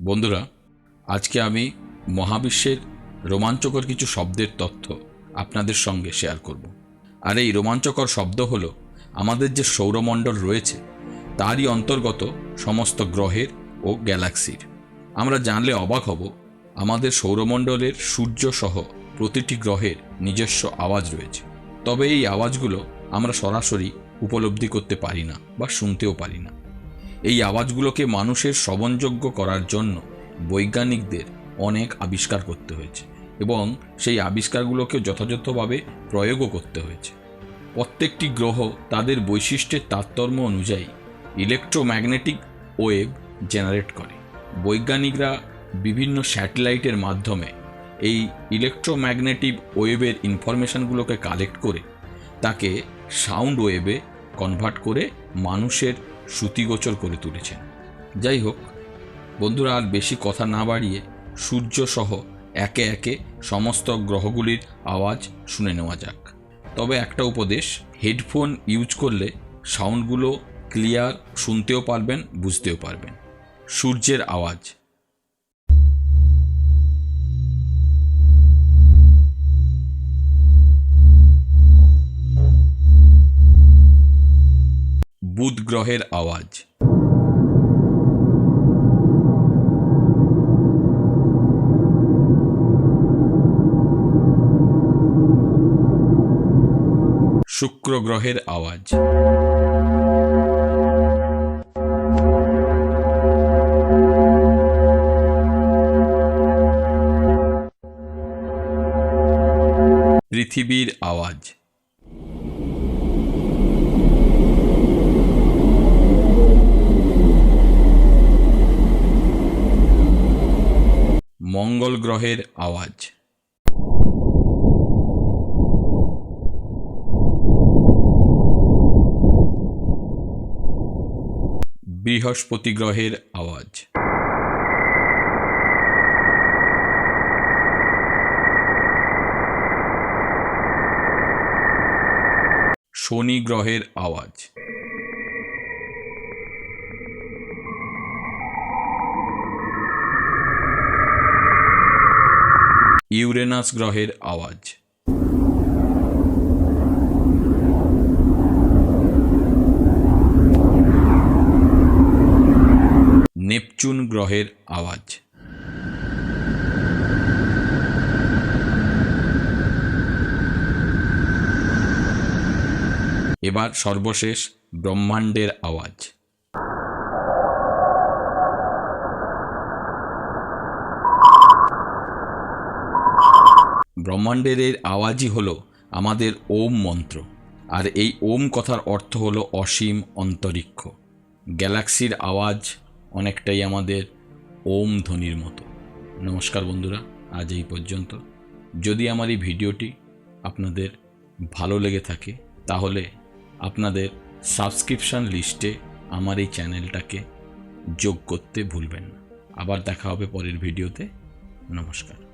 বন্ধুরা, আজকে আমি মহাবিশ্বের রোমাঞ্চকর কিছু শব্দের তথ্য আপনাদের সঙ্গে শেয়ার করব। আর এই রোমাঞ্চকর শব্দ হলো আমাদের যে সৌরমণ্ডল রয়েছে তারই অন্তর্গত সমস্ত গ্রহের ও গ্যালাক্সির। আমরা জানলে অবাক হব, আমাদের সৌরমণ্ডলের সূর্য সহ প্রতিটি গ্রহের নিজস্ব আওয়াজ রয়েছে। তবে এই আওয়াজগুলো আমরা সরাসরি উপলব্ধি করতে পারি না বা শুনতেও পারি না। এই আওয়াজগুলোকে মানুষের শ্রবণযোগ্য করার জন্য বৈজ্ঞানিকদের অনেক আবিষ্কার করতে হয়েছে এবং সেই আবিষ্কারগুলোকে যথাযথভাবে প্রয়োগও করতে হয়েছে। প্রত্যেকটি গ্রহ তাদের বৈশিষ্ট্যের তারতম্য অনুযায়ী ইলেকট্রোম্যাগনেটিক ওয়েভ জেনারেট করে। বৈজ্ঞানিকরা বিভিন্ন স্যাটেলাইটের মাধ্যমে এই ইলেকট্রোম্যাগনেটিক ওয়েভের ইনফরমেশনগুলোকে কালেক্ট করে তাকে সাউন্ড ওয়েভে কনভার্ট করে মানুষের শ্রুতিগোচর করে তুলেছেন। যাই হোক বন্ধুরা, আর বেশি কথা না বাড়িয়ে সূর্য সহ একে একে সমস্ত গ্রহগুলির আওয়াজ শুনে নেওয়া যাক। তবে একটা উপদেশ, হেডফোন ইউজ করলে সাউন্ডগুলো ক্লিয়ার শুনতেও পারবেন, বুঝতেও পারবেন। সূর্যের আওয়াজ। বুধ গ্রহের আওয়াজ। শুক্র গ্রহের আওয়াজ। পৃথিবীর আওয়াজ। মঙ্গল গ্রহের আওয়াজ। বৃহস্পতি গ্রহের আওয়াজ। শনি গ্রহের আওয়াজ। ইউরেনাস গ্রহের আওয়াজ। নেপচুন গ্রহের আওয়াজ। এবার সর্বশেষ ব্রহ্মাণ্ডের আওয়াজ। ব্রহ্মাণ্ডের এর আওয়াজই হলো আমাদের ওম মন্ত্র। আর এই ওম কথার অর্থ হলো অসীম অন্তরিক্ষ। গ্যালাক্সির আওয়াজ অনেকটাই আমাদের ওম ধ্বনির মতো। নমস্কার বন্ধুরা, আজ এই পর্যন্ত। যদি আমার এই ভিডিওটি আপনাদের ভালো লেগে থাকে তাহলে আপনাদের সাবস্ক্রিপশন লিস্টে আমার এই চ্যানেলটাকে যোগ করতে ভুলবেন না। আবার দেখা হবে পরের ভিডিওতে। নমস্কার।